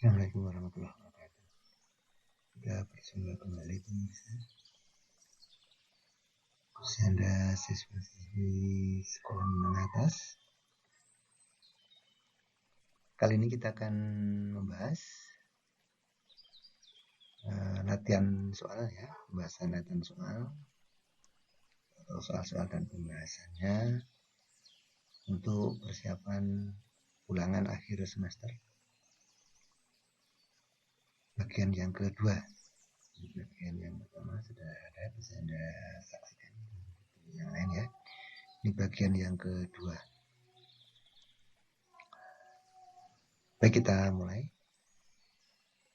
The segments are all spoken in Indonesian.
Assalamualaikum warahmatullahi wabarakatuh. Kita berjumpa kembali pemirsa. Khususnya Anda siswa-siswi sekolah menengah atas. Kali ini kita akan membahas latihan soal ya, pembahasan latihan soal atau soal-soal dan pembahasannya untuk persiapan ulangan akhir semester. Bagian yang kedua. Bagian yang pertama sudah ada, bisa Anda saksikan. Yang lain ya. Ini bagian yang kedua. Baik, kita mulai.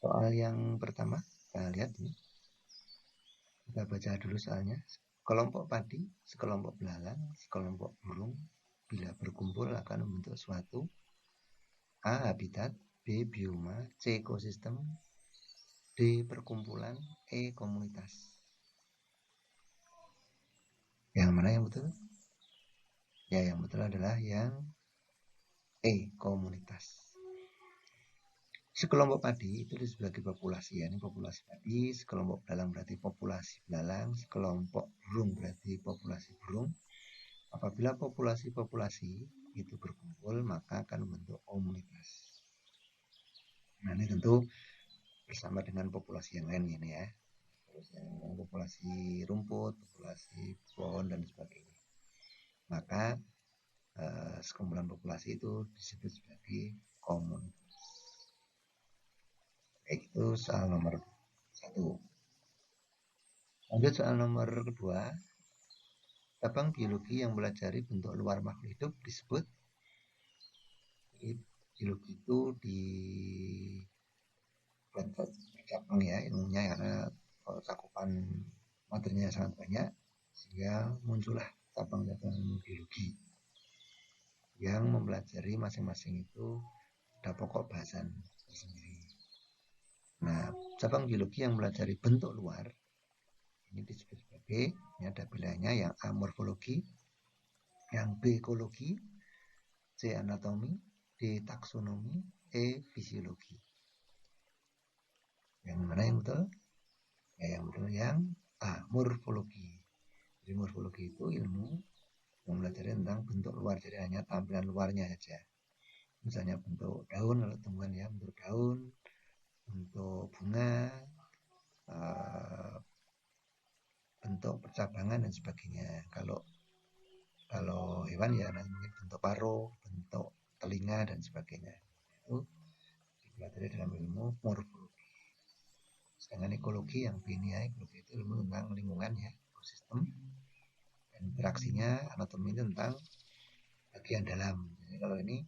Soal yang pertama, kita lihat ini. Kita baca dulu soalnya. Kelompok padi, sekelompok belalang, sekelompok burung, bila berkumpul akan membentuk suatu A. Habitat, B. Bioma, C. Ekosistem, D. Perkumpulan, E. Komunitas. Yang mana yang betul? Ya, yang betul adalah yang E. Komunitas. Sekelompok padi itu sebagai populasi ya, ini populasi padi. Sekelompok belalang berarti populasi belalang. Sekelompok burung berarti populasi burung. Apabila populasi-populasi itu berkumpul, maka akan membentuk komunitas. Nah, ini tentu bersama dengan populasi yang lain ini ya. Terus yang populasi rumput, populasi pohon dan sebagainya. Maka sekumpulan populasi itu disebut sebagai komunitas. Itu soal nomor 1. Lanjut soal nomor kedua. Cabang biologi yang mempelajari bentuk luar makhluk hidup disebut. Biologi itu di cabang ya ilmunya, karena cakupan materinya sangat banyak, sehingga muncullah cabang-cabang biologi yang mempelajari masing-masing itu ada pokok bahasan tersendiri. Nah, cabang biologi yang mempelajari bentuk luar ini disebut sebagai, ini ada pilihannya, yang A. Morfologi, yang B. Ekologi, C. Anatomi, D. Taksonomi, E. Fisiologi. Yang mana yang betul? Ya, yang betul yang A. Morfologi. Jadi morfologi itu ilmu yang mempelajari tentang bentuk luar, jadi hanya tampilan luarnya saja. Misalnya bentuk daun, kalau tumbuhan ya, bentuk daun, bentuk bunga, bentuk percabangan dan sebagainya. Kalau hewan ya nanti mungkin bentuk paruh, bentuk telinga dan sebagainya. Itu dipelajari dalam ilmu morfologi. Sedangkan ekologi yang B ini ya, ekologi itu ilmu tentang lingkungan ya, ekosistem, dan interaksinya. Anatomi itu tentang bagian dalam. Jadi kalau ini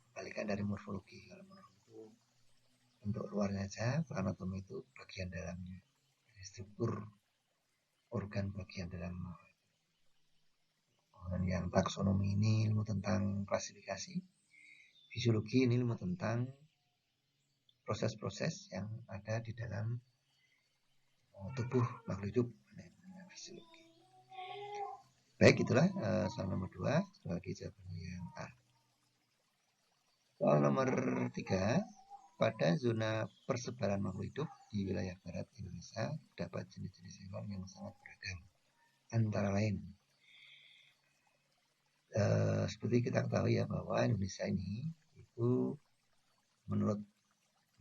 balikan dari morfologi. Kalau morfologi itu bentuk luarnya saja, anatomi itu bagian dalamnya. Jadi struktur organ bagian dalam. Dan yang taksonomi ini ilmu tentang klasifikasi. Fisiologi ini ilmu tentang proses-proses yang ada di dalam tubuh makhluk hidup. Fisiologi. Baik, itulah soal nomor 2. Lagi jawabannya yang A. Soal nomor 3. Pada zona persebaran makhluk hidup di wilayah barat Indonesia terdapat jenis-jenis hewan yang sangat beragam. Antara lain, seperti kita ketahui ya, bahwa Indonesia ini itu menurut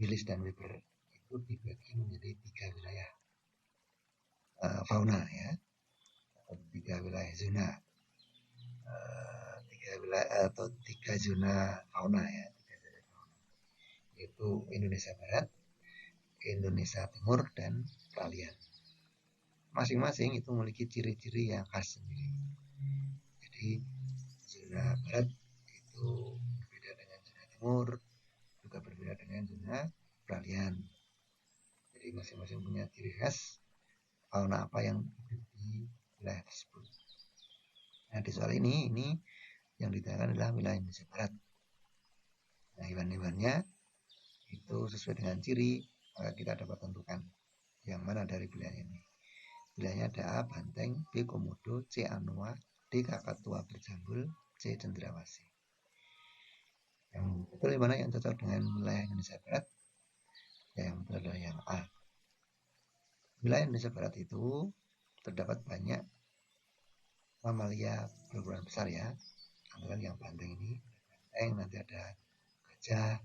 Willis dan Weber itu dibagi menjadi 3 wilayah fauna ya, atau 3 wilayah zona, 3 wilayah atau 3 zona fauna ya, yaitu Indonesia Barat, Indonesia Timur, dan Peralihan. Masing-masing itu memiliki ciri-ciri yang khas sendiri. Jadi zona Barat itu berbeda dengan zona Timur, juga berbeda dengan zona Peralihan. Jadi masing-masing punya ciri khas fauna apa yang hidup di wilayah tersebut. Nah, di soal ini yang ditanyakan adalah wilayah Indonesia Barat. Nah, hewan-hewannya itu sesuai dengan ciri, maka kita dapat tentukan yang mana dari pilihan ini. Pilihannya ada A. Banteng, B. Komodo, C. Anoa, D. Kakatua berjambul, C. Cendrawasih. Yang betul mana yang cocok dengan wilayah Indonesia Barat? Yang betul adalah yang A. Wilayah Indonesia Barat itu terdapat banyak mamalia berukuran besar ya. Antara yang banteng ini, banteng, nanti ada gajah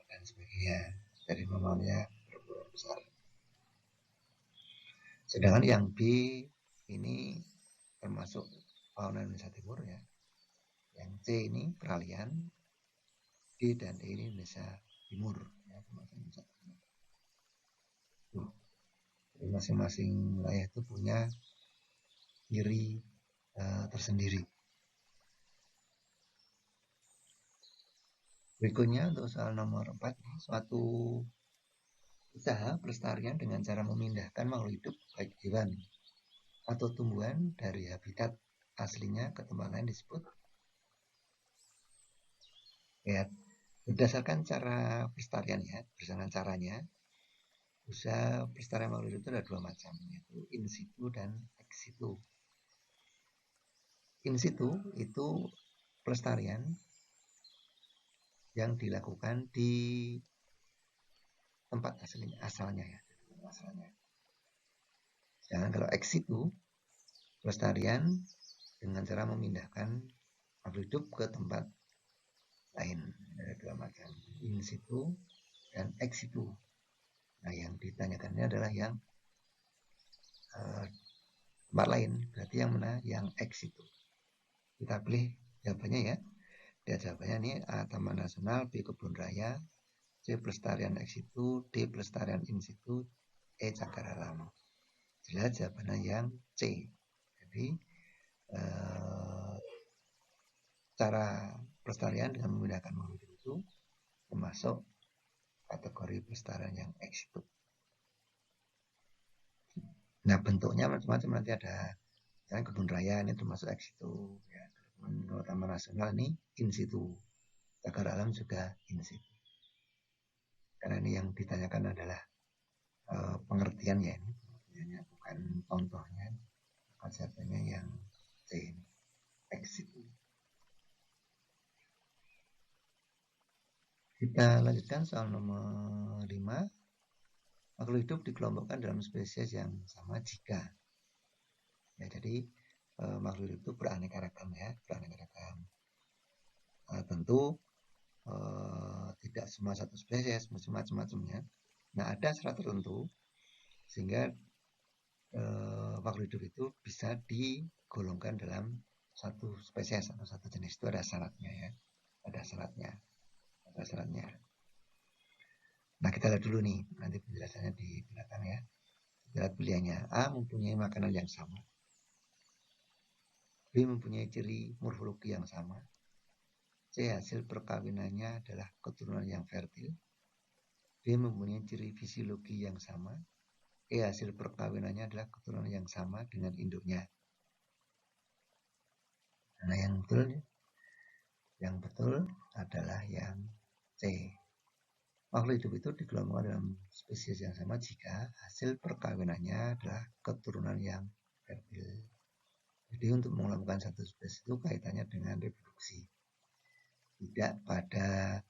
dan sebagainya. Dari mamalia berukuran besar. Sedangkan yang B ini termasuk fauna Indonesia Timur ya. Yang C ini peralihan, D dan E ini Indonesia Timur ya, termasuk Indonesia Timur. Jadi masing-masing wilayah itu punya ciri tersendiri. Berikutnya untuk soal nomor 4, suatu usaha pelestarian dengan cara memindahkan makhluk hidup baik hewan atau tumbuhan dari habitat aslinya ke tempat lain disebut ya. Berdasarkan cara pelestarian ya, berdasarkan caranya, usaha pelestarian makhluk hidup itu ada dua macam, yaitu in situ dan ex situ. In situ itu pelestarian yang dilakukan di tempat asalnya ya, asalnya. Sedangkan kalau ex situ pelestarian dengan cara memindahkan makhluk hidup ke tempat lain. Ada dua macam, in situ dan ex situ. Nah, yang ditanyakannya adalah yang tempat lain, berarti yang mana? Yang ex situ. Kita pilih jawabannya ya. Dia jawabannya ini A. Taman Nasional, B. Kebun Raya, C. Pelestarian ex situ, D. Pelestarian in situ, E. Cagar alam. Jelas jawabannya yang C. Jadi cara pelestarian dengan memindahkan makhluk itu termasuk kategori pelestarian yang ex situ. Nah, bentuknya macam-macam, nanti ada misalnya kebun raya ini termasuk ex situ ya. Taman Nasional ini in situ. Cagar alam juga in situ. Karena ini yang ditanyakan adalah pengertiannya ini, pengertiannya bukan contohnya. Konsepnya yang C ini, ex situ. Kita lanjutkan soal nomor 5. Makhluk hidup dikelompokkan dalam spesies yang sama jika ya, jadi makhluk hidup itu beraneka ragam ya, beraneka ragam. Tentu tidak semua satu spesies, macam-macamnya. Nah, ada syarat tertentu sehingga makhluk hidup itu bisa digolongkan dalam satu spesies atau satu jenis. Itu ada syaratnya ya, ada syaratnya, ada syaratnya. Nah, kita lihat dulu nih, nanti penjelasannya di belakang ya. Kita lihat pilihannya. A. Mempunyai makanan yang sama. B. Mempunyai ciri morfologi yang sama. C. Hasil perkawinannya adalah keturunan yang fertil. D. Mempunyai ciri fisiologi yang sama. E. Hasil perkawinannya adalah keturunan yang sama dengan induknya. Nah, yang betul adalah yang C. Makhluk hidup itu dikelompokkan dalam spesies yang sama jika hasil perkawinannya adalah keturunan yang fertil. Jadi untuk mengelompokkan satu spesies itu kaitannya dengan reproduksi, tidak pada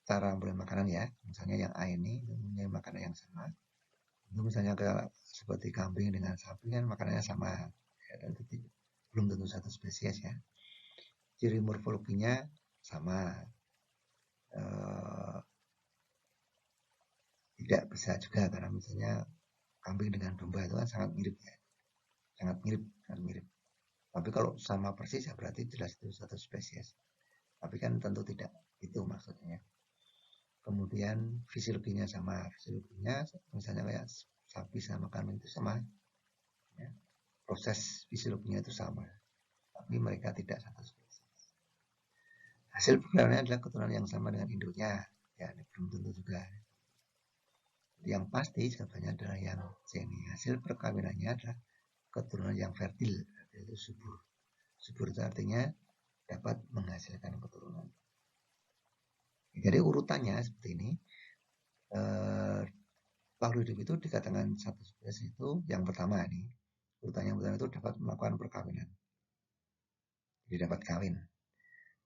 cara memperoleh makanan ya. Misalnya yang A ini mempunyai makanan yang sama. Itu misalnya seperti kambing dengan sapi kan makanannya sama, ya, dan itu belum tentu satu spesies ya. Ciri morfologinya sama, tidak bisa juga karena misalnya kambing dengan domba itu kan sangat mirip ya, sangat mirip, sangat mirip. Tapi kalau sama persis ya berarti jelas itu satu spesies. Tapi kan tentu tidak, itu maksudnya. Kemudian fisiologinya sama, fisiologinya misalnya kayak sapi sama kambing itu sama, ya. Proses fisiologinya itu sama, tapi mereka tidak satu spesies. Hasil perkawinannya adalah keturunan yang sama dengan induknya, ya ini belum tentu juga. Yang pasti jawabannya adalah yang C ini. Hasil perkawinannya adalah keturunan yang fertil, itu subur. Subur itu artinya dapat menghasilkan keturunan. Jadi urutannya seperti ini. Makhluk hidup itu dikatakan satu spesies itu yang pertama nih. Urutan yang pertama itu dapat melakukan perkawinan. Jadi dapat kawin.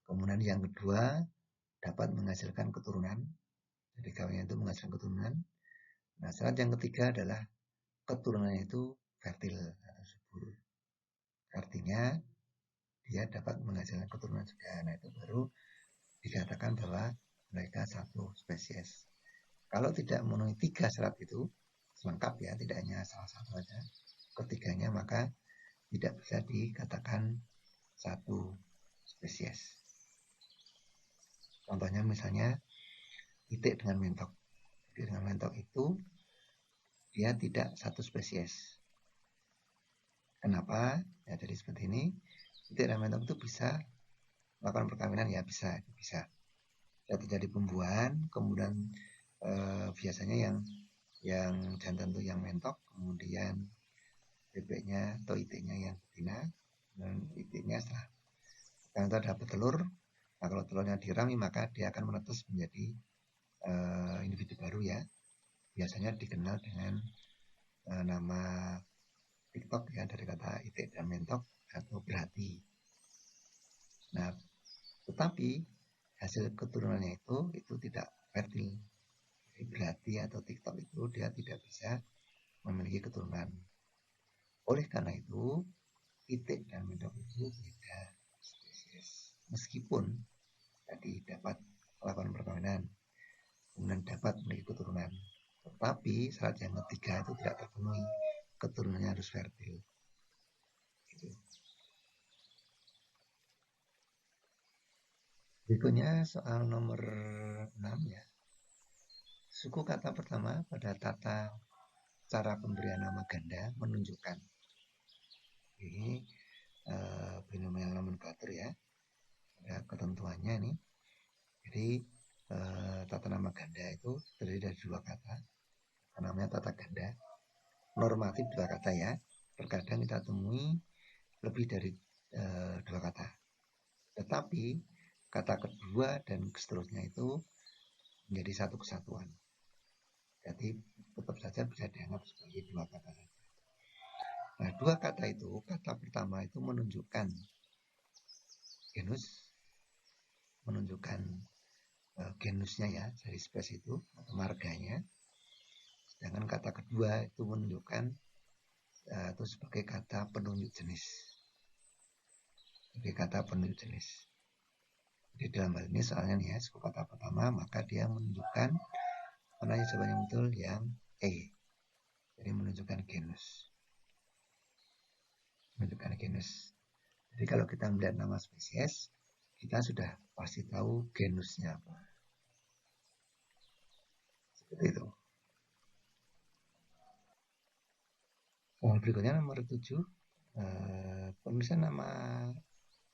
Kemudian yang kedua dapat menghasilkan keturunan. Jadi kawinnya itu menghasilkan keturunan. Nah, syarat yang ketiga adalah keturunannya itu fertil atau subur. Artinya dia dapat menghasilkan keturunan juga. Nah, itu baru dikatakan bahwa mereka satu spesies. Kalau tidak memenuhi 3 syarat itu, lengkap ya, tidak hanya salah satu saja, ketiganya, maka tidak bisa dikatakan satu spesies. Contohnya misalnya itik dengan mentok. Itik dengan mentok itu dia tidak satu spesies. Kenapa? Ya, jadi seperti ini. Itik dan mentok itu bisa melakukan perkawinan, ya bisa. Bisa terjadi pembuahan, kemudian biasanya yang jantan itu yang mentok, kemudian bebeknya atau itiknya yang betina, dan itiknya setelah itu ada telur. Nah, kalau telurnya dirami maka dia akan menetes menjadi individu baru ya. Biasanya dikenal dengan nama TikTok ya, dari kata itik dan mentok atau berhati. Nah, tetapi hasil keturunannya itu tidak fertil. Jadi berhati atau TikTok itu dia tidak bisa memiliki keturunan. Oleh karena itu, itik dan mentok itu beda spesies. Meskipun tadi dapat melakukan perkawinan, kemudian dapat memiliki keturunan, tetapi syarat yang ketiga itu tidak terpenuhi, keturunannya harus fertil. Gitu. Berikutnya soal nomor 6 ya. Suku kata pertama pada tata cara pemberian nama ganda menunjukkan. Ini binomial nomenklatur ya. Ada ketentuannya nih. Jadi tata nama ganda itu terdiri dari 2 kata. Namanya tata ganda. Normatif 2 kata ya. Terkadang kita temui lebih dari 2 kata. Tetapi kata kedua dan seterusnya itu menjadi satu kesatuan. Jadi tetap saja bisa dianggap sebagai 2 kata saja. Nah, 2 kata itu, kata pertama itu menunjukkan genus, menunjukkan genusnya ya, dari spesies itu atau marganya. Sedangkan kata kedua itu menunjukkan itu sebagai kata penunjuk jenis. Sebagai kata penunjuk jenis. Jadi dalam hal ini soalnya nih ya, suku kata pertama maka dia menunjukkan mana jawabannya betul yang E. Jadi menunjukkan genus. Menunjukkan genus. Jadi kalau kita melihat nama spesies, kita sudah pasti tahu genusnya apa. Seperti itu. Soal berikutnya nomor 7. Penulisan nama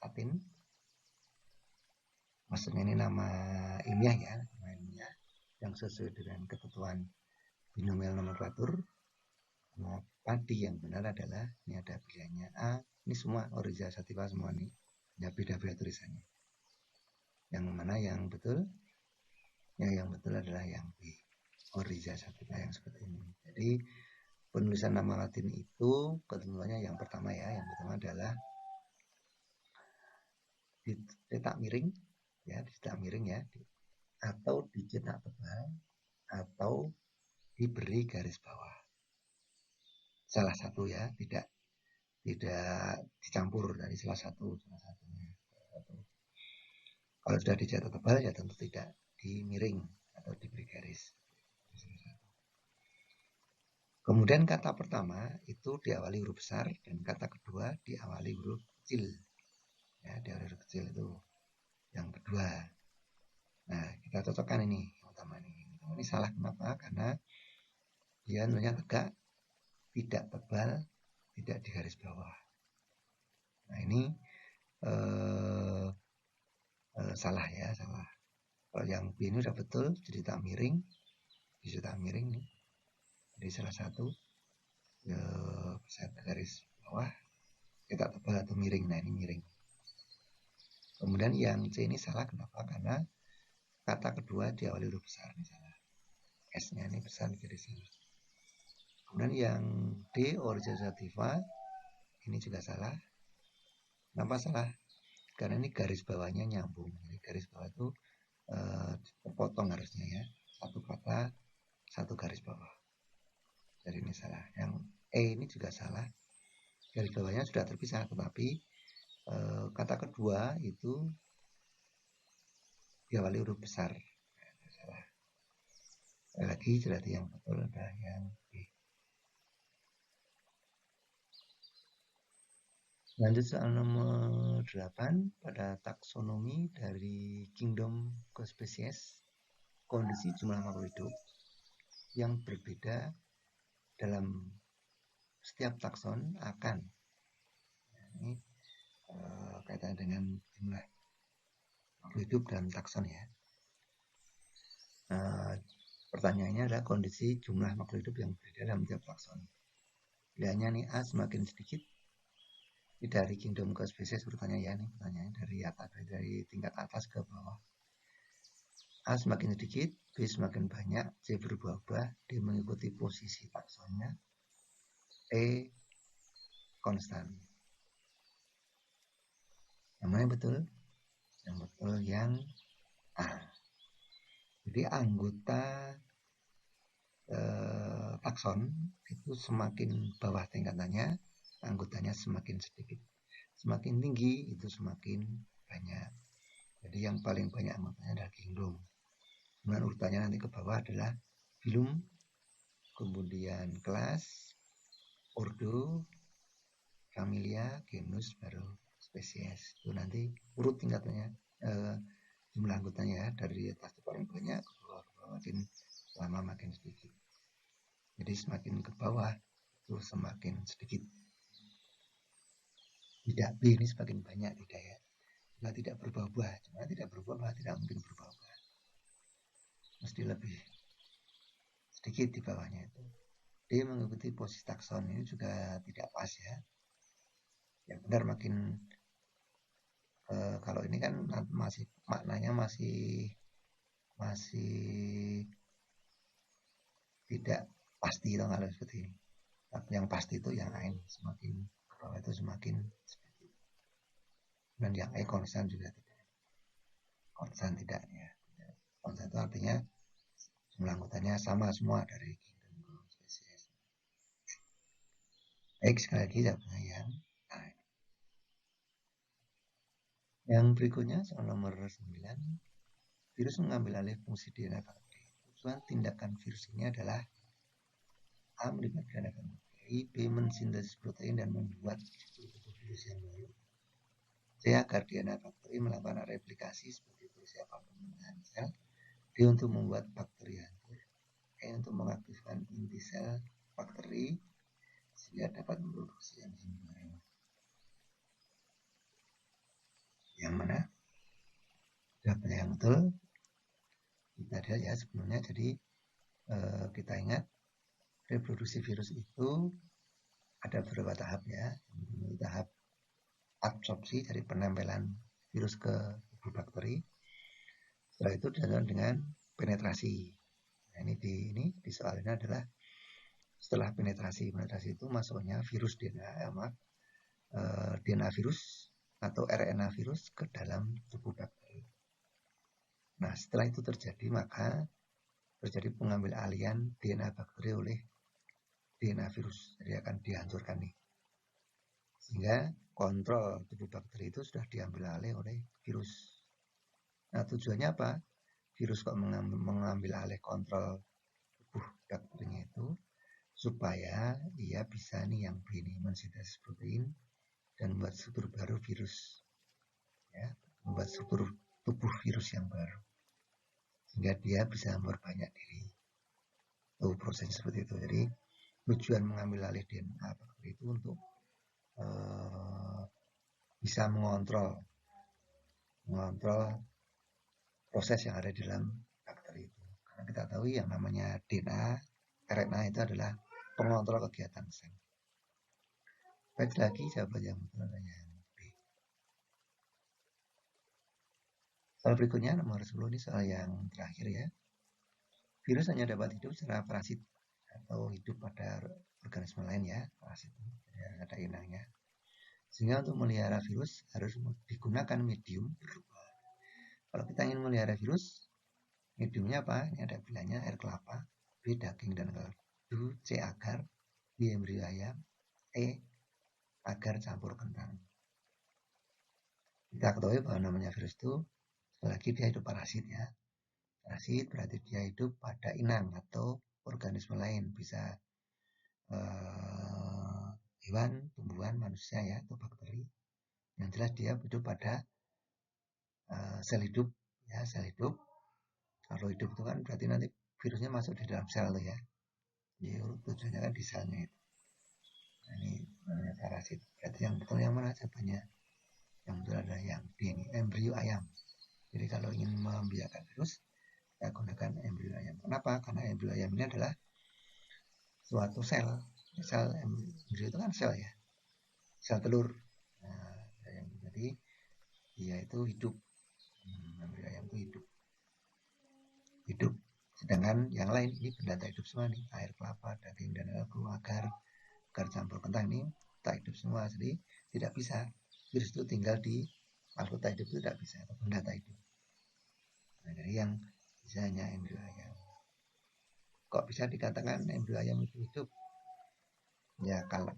Latin. Maksudnya ini nama ilmiah ya. Nama ilmiah yang sesuai dengan ketentuan binomial nomenklatur. Nah, tadi yang benar adalah, ini ada pilihannya A. Ini semua Oryza sativa semua nih. Ya, beda-beda tulisannya. Yang mana yang betul? Ya, yang betul adalah yang B. Oryza sativa yang seperti ini. Jadi penulisan nama Latin itu ketentuannya yang pertama ya. Yang pertama adalah dicetak miring ya, dicetak miring ya, atau dicetak tebal, atau diberi garis bawah. Salah satu ya, tidak dicampur dari salah satunya. Kalau sudah dicetak tebal ya tentu tidak dimiring atau diberi garis. Kemudian kata pertama itu diawali huruf besar dan kata kedua diawali huruf kecil. Ya, diawali huruf kecil itu yang kedua. Nah, kita cocokkan ini yang pertama ini. Ini salah kenapa? Karena dia nulisnya tegak, tidak tebal, tidak di garis bawah. Nah, ini salah ya, salah. Kalau yang B ini udah betul, jadi tak miring, bisa tak miring nih. Jadi salah satu bisa garis bawah, kita tebal atau miring. Nah, ini miring. Kemudian yang C ini salah kenapa? Karena kata kedua diawali huruf besar ini salah. S-nya ini besar jadi salah. Kemudian yang D Oryza sativa ini juga salah. Kenapa salah? Karena ini garis bawahnya nyambung. Jadi garis bawah itu terpotong harusnya ya. satu kata, satu garis bawah. Jadi ini salah. Yang E ini juga salah. Garis bawahnya sudah terpisah, tetapi kata kedua itu diawali huruf besar. Nah, salah. Lagi berarti yang betul adalah yang B. Lanjut soal nomor 8. Pada taksonomi dari kingdom ke spesies, kondisi jumlah makhluk hidup yang berbeda dalam setiap takson akan, ini kaitannya dengan jumlah makhluk hidup dalam takson ya. Pertanyaannya adalah kondisi jumlah makhluk hidup yang berbeda dalam setiap takson. Pilihannya nih A semakin sedikit. Ini dari kingdom ke spesies bertanya ya, nih pertanyaannya dari atas, dari tingkat atas ke bawah. A semakin sedikit, B semakin banyak, C berubah-ubah, D mengikuti posisi taksonnya, E konstan. Yang mana betul? Yang betul yang A. Jadi anggota takson itu semakin bawah tingkatannya, anggotanya semakin sedikit. Semakin tinggi itu semakin banyak. Jadi yang paling banyak anggotanya adalah kingdom. Kemudian urutannya nanti ke bawah adalah filum, kemudian kelas, ordo, familia, genus, baru spesies. Itu nanti urut tingkatannya, jumlah anggotanya ya, dari atas ke paling banyak ke bawah makin lama makin sedikit. Jadi semakin ke bawah itu semakin sedikit. Tidak B ini semakin banyak, tidak ya. Nah, tidak berubah-ubah, cuma tidak berubah-ubah tidak mungkin berubah-ubah. Mesti lebih sedikit di bawahnya itu. D mengikuti posisi takson ini juga tidak pas ya. Yang benar makin kalau ini kan masih maknanya masih tidak pasti dong kalau seperti ini. Tapi yang pasti itu yang lain, semakin ke bawah itu semakin sedikit. Dan yang E konstan juga tidak. Konstan tidak ya. Konstan itu artinya jumlah anggotanya sama semua dari kingdom ke spesies. Baik, sekali lagi jawabannya yang A. Yang berikutnya soal nomor 9. Virus mengambil alih fungsi DNA bakteri. Tujuan tindakan virus ini adalah A. melibatkan DNA bakteri, B. mensintesis protein dan membuat struktur virus yang baru, C. agar DNA bakteri melakukan replikasi sebagai persiapan pembentukan sel, D. untuk membuat bakteri hancur, E. untuk mengaktifkan inti sel bakteri sehingga dapat memproduksi enzim baru. Yang mana? Jawabannya yang betul kita lihat ya sebelumnya. Jadi kita ingat reproduksi virus itu ada beberapa tahap ya. Tahap absorpsi dari penempelan virus ke tubuh bakteri. Setelah itu dilanjutkan dengan penetrasi. Nah, di soal ini adalah setelah penetrasi itu masuknya virus DNA virus atau RNA virus ke dalam tubuh bakteri. Nah, setelah itu terjadi maka terjadi pengambil alihan DNA bakteri oleh DNA virus. Jadi akan dihancurkan nih. Sehingga kontrol tubuh bakteri itu sudah diambil alih oleh virus. Nah, tujuannya apa? Virus kok mengambil alih kontrol tubuh bakterinya itu supaya dia bisa nih yang B ini mensintesis protein dan membuat struktur baru virus. Ya, membuat struktur tubuh virus yang baru. Sehingga dia bisa memperbanyak diri. Itu proses seperti itu. Jadi tujuan mengambil alih DNA bakteri itu untuk bisa mengontrol proses yang ada di dalam bakteri itu. Karena kita tahu yang namanya DNA, RNA itu adalah pengontrol kegiatan sel. Baik, lagi jawaban yang betul adalah yang B. Soal berikutnya nomor 10 ini soal yang terakhir ya. Virus hanya dapat hidup secara parasit atau hidup pada organisme lain ya, parasit. Jadi ada inangnya. Sehingga untuk melihara virus harus digunakan medium berubah. Kalau kita ingin melihara virus, Mediumnya apa? Ini ada pilihannya air kelapa, B daging dan kaldu, C agar, D embrio ayam, E agar campur kentang. Kita ketahui bahwa namanya virus itu sekali lagi dia hidup parasit ya. Parasit berarti dia hidup pada inang atau organisme lain, bisa hewan, tumbuhan, manusia ya, atau bakteri. Yang jelas dia hidup pada sel hidup ya, sel hidup. Kalau hidup itu kan berarti nanti virusnya masuk di dalam sel tuh ya. Jadi tujuannya kan di selnya itu. Nah, ini namanya parasit. Berarti yang betul yang mana jawabannya? Yang betul adalah yang D ini, embrio ayam. Jadi kalau ingin membiarkan virus, kita gunakan embrio ayam. Kenapa? Karena embrio ayam ini adalah suatu sel. Sel embrio itu kan sel ya, sel telur. Nah, jadi dia itu hidup. Embrio ayam itu hidup. Sedangkan yang lain ini benda tak hidup semua nih, air kelapa, daging dan kaldu, agar campur kentang ini tak hidup semua. Jadi tidak bisa virus itu tinggal di makhluk tak hidup, itu tidak bisa, atau benda tak hidup. Nah, jadi yang bisa hanya embrio ayam. Kok bisa dikatakan embrio ayam itu hidup? Ya kalau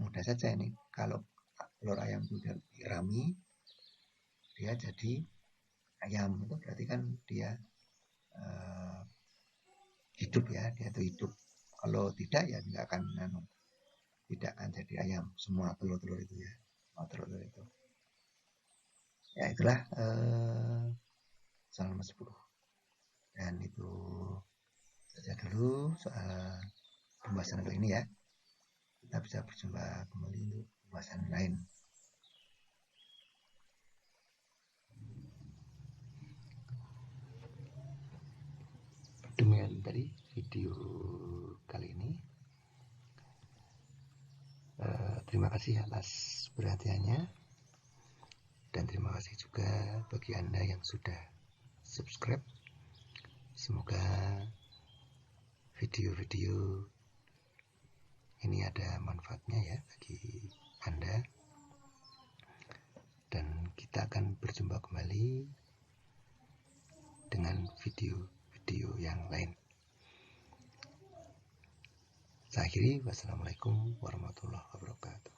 mudah saja ini, kalau telur ayam itu dirami, dia jadi ayam, itu berarti kan dia hidup ya, dia itu hidup. Kalau tidak ya tidak akan jadi ayam semua telur-telur itu ya, telur-telur itu. Ya itulah soal nomor 10. Dan itu saja dulu soal pembahasan kali ini ya. Kita bisa berjumpa kembali untuk pembahasan lain. Demikian tadi video kali ini. Terima kasih atas perhatiannya, dan terima kasih juga bagi Anda yang sudah subscribe. Semoga video-video ini ada manfaatnya ya bagi Anda, dan kita akan berjumpa kembali dengan video-video yang lain. Saya akhiri, wassalamualaikum warahmatullahi wabarakatuh.